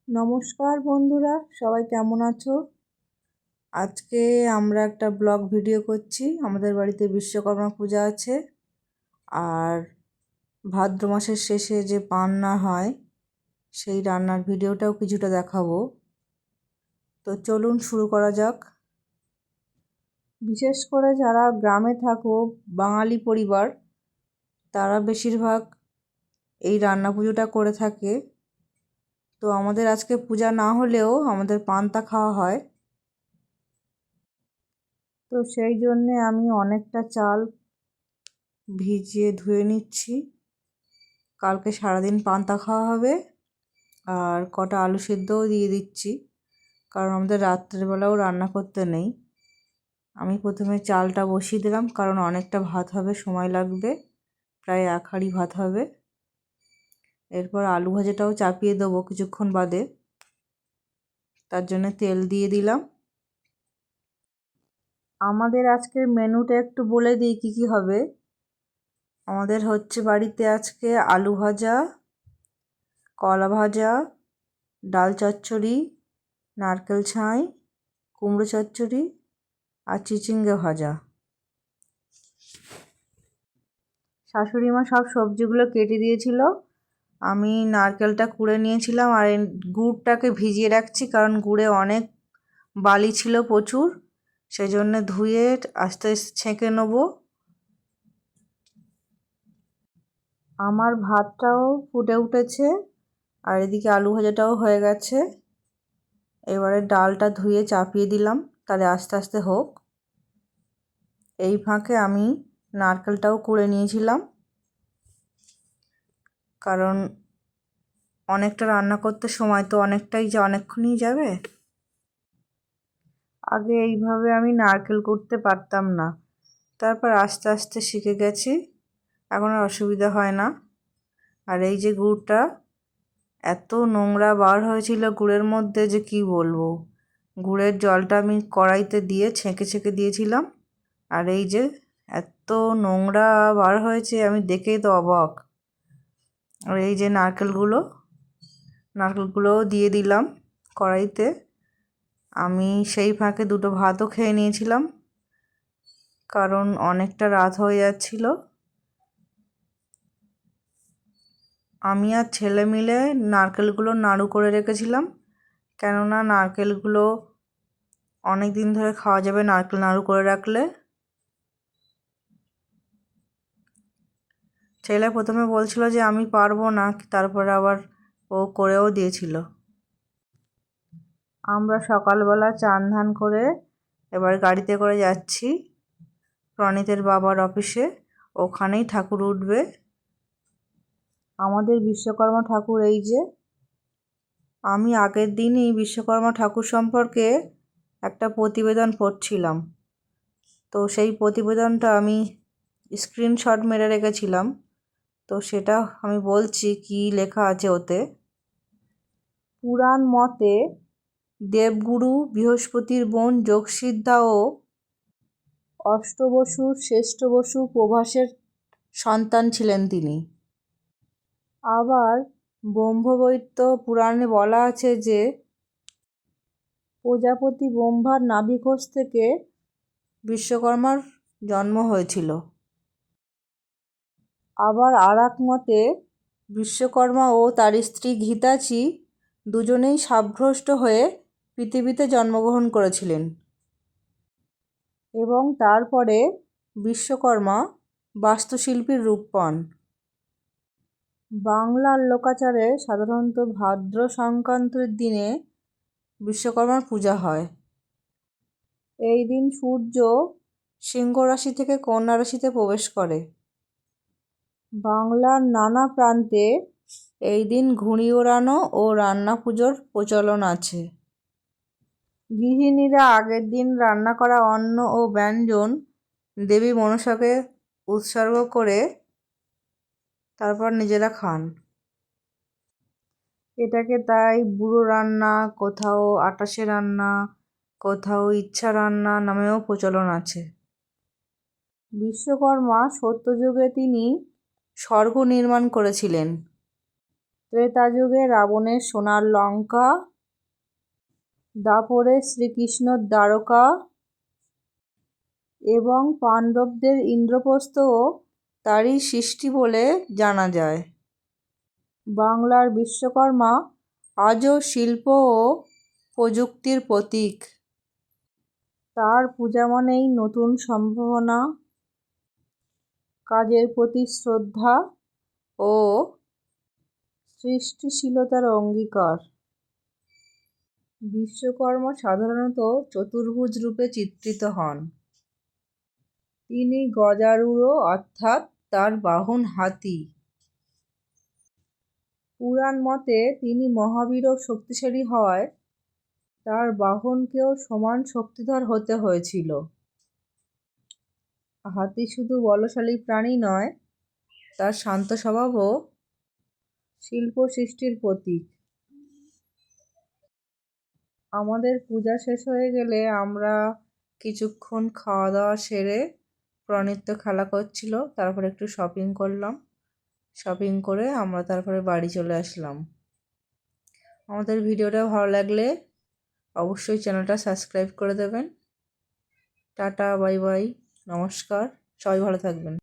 নমস্কার বন্ধুরা, সবাই কেমন আছো? আজকে আমরা একটা ব্লগ ভিডিও করছি। আমাদের বাড়িতে বিশ্বকর্মা পূজা আছে, আর ভাদ্র মাসের শেষে যে রান্না হয় সেই রান্নার ভিডিওটাও কিছুটা দেখাবো। তো চলুন শুরু করা যাক। বিশেষ করে যারা গ্রামে থাকো, বাঙালি পরিবার, তারা বেশিরভাগ এই রান্না পুজোটা করে থাকে। তো আমাদের আজকে পূজা না হলেও আমাদের পান্তা খাওয়া হয়। তো সেই জন্যে আমি অনেকটা চাল ভিজিয়ে ধুয়ে নিচ্ছি। কালকে সারাদিন পান্তা খাওয়া হবে। আর কটা আলু সেদ্ধও দিয়ে দিচ্ছি, কারণ আমাদের রাত্রেবেলাও রান্না করতে নেই। আমি প্রথমে চালটা বসিয়ে দিলাম, কারণ অনেকটা ভাত হবে, সময় লাগবে, প্রায় 1 হাঁড়ি ভাত হবে। এরপর আলু ভাজাটাও চাপিয়ে দেবো কিছুক্ষণ বাদে, তার জন্য তেল দিয়ে দিলাম। আমাদের আজকের মেনুটা একটু বলে দিই কী কী হবে। আমাদের হচ্ছে বাড়িতে আজকে আলু ভাজা, কলা ভাজা, ডাল চচ্চড়ি, নারকেল ছাই, কুমড়ো চচ্চড়ি আর চিচিঙ্গে ভাজা। শাশুড়ি মা সব সবজিগুলো কেটে দিয়েছিল, আমি নারকেলটা কুড়ে নিয়েছিলাম আর গুড়টাকে ভিজিয়ে রাখছি, কারণ গুড়ে অনেক বালি ছিল প্রচুর, সেই জন্য ধুয়ে আস্তে আস্তে ছেঁকে নেবো। আমার ভাতটাও ফুটে উঠেছে আর এদিকে আলু ভাজাটাও হয়ে গেছে। এবারে ডালটা ধুয়ে চাপিয়ে দিলাম, তাহলে আস্তে আস্তে হোক। এই ফাঁকে আমি নারকেলটাও কুড়ে নিয়েছিলাম, কারণ অনেকটা রান্না করতে সময় তো অনেকক্ষণই যাবে। আগে এইভাবে আমি নারকেল কুড়তে পারতাম না, তারপর আস্তে আস্তে শিখে গেছি, এখন আর অসুবিধা হয় না। আর এই যে গুড়টা, এত নোংরা বার হয়েছিল গুড়ের মধ্যে যে কি বলবো। গুড়ের জলটা আমি কড়াইতে দিয়ে ছেঁকে ছেঁকে দিয়েছিলাম, আর এই যে এত নোংরা বার হয়েছে, আমি দেখেই তো অবাক। আর এই যে নারকেলগুলোও দিয়ে দিলাম কড়াইতে। আমি সেই ফাঁকে 2টো ভাতও খেয়ে নিয়েছিলাম, কারণ অনেকটা রাত হয়ে যাচ্ছিল। আমি আর ছেলে মিলে নারকেলগুলো নাড়ু করে রেখেছিলাম, কেননা নারকেলগুলো অনেক দিন ধরে খাওয়া যাবে নারকেল নাড়ু করে রাখলে। ছেলে প্রথমে বলছিল যে আমি পারবো না, তারপরে আবার ও করেও দিয়েছিল। আমরা সকালবেলা চান ধান করে এবার গাড়িতে করে যাচ্ছি প্রণীতের বাবার অফিসে, ওখানেই ঠাকুর উঠবে। আমাদের বিশ্বকর্মা ঠাকুর এই যে। আমি আগের দিনই বিশ্বকর্মা ঠাকুর সম্পর্কে একটা প্রতিবেদন পড়ছিলাম, তো সেই প্রতিবেদনটা আমি স্ক্রিনশট মেরে রেখেছিলাম, তো সেটা আমি বলছি কি লেখা আছে ওতে। পুরাণ মতে দেবগুরু বৃহস্পতির বোন যোগসিদ্ধা ও অষ্টবসুর শ্রেষ্ঠ বসু প্রভাসের সন্তান ছিলেন তিনি। আবার ব্রহ্মবৈত্য পুরাণে বলা আছে যে প্রজাপতি ব্রহ্মার নাভিকোষ থেকে বিশ্বকর্মার জন্ম হয়েছিল। আবার আর এক মতে বিশ্বকর্মা ও তার স্ত্রী ঘিতাচি দুজনেই শাপগ্রস্ত হয়ে পৃথিবীতে জন্মগ্রহণ করেছিলেন, এবং তারপরে বিশ্বকর্মা বাস্তুশিল্পীর রূপ পান। বাংলার লোকাচারে সাধারণত ভাদ্র সংক্রান্তির দিনে বিশ্বকর্মার পূজা হয়। এই দিন সূর্য সিংহ রাশি থেকে কন্যা রাশিতে প্রবেশ করে। বাংলার নানা প্রান্তে এই দিন ঘুড়ি ওড়ানো ও রান্না পুজোর প্রচলন আছে। গৃহিণীরা আগের দিন রান্না করা অন্ন ও ব্যঞ্জন দেবী মনসাকে উৎসর্গ করে তারপর নিজেরা খান। এটাকে তাই বুড়ো রান্না, কোথাও 28 রান্না, কোথাও ইচ্ছা রান্না নামেও প্রচলন আছে। বিশ্বকর্মা সত্যযুগে তিনি স্বর্গ নির্মাণ করেছিলেন, ত্রেতা যুগে রাবণের সোনার লঙ্কা, দাপরে শ্রীকৃষ্ণর দ্বারকা এবং পাণ্ডবদের ইন্দ্রপ্রস্থও তারই সৃষ্টি বলে জানা যায়। বাংলার বিশ্বকর্মা আজও শিল্প ও প্রযুক্তির প্রতীক। তার পূজা মানেই নতুন সম্ভাবনা, কাজের প্রতি শ্রদ্ধা ও সৃষ্টিশীলতার অঙ্গীকার। বিশ্বকর্মা সাধারণত চতুর্ভুজ রূপে চিত্রিত হন। তিনি গজারূঢ় অর্থাৎ তার বাহন হাতি। পুরাণ মতে তিনি মহাবীর ও শক্তিশালী হওয়ায় তার বাহনকেও সমান শক্তিধর হতে হয়েছিল। হাতি শুধু বলশালী প্রাণী নয়, তার শান্ত স্বভাবও শিল্প সৃষ্টির প্রতীক। আমাদের পূজা শেষ হয়ে গেলে আমরা কিছুক্ষণ খাওয়া দাওয়া সেরে প্রণিত্য খেলা করছিল, তারপরে একটু শপিং করলাম। শপিং করে আমরা তারপরে বাড়ি চলে আসলাম। আমাদের ভিডিওটা ভালো লাগলে অবশ্যই চ্যানেলটা সাবস্ক্রাইব করে দেবেন। টাটা, বাই বাই, নমস্কার, সবাই ভালো থাকবেন।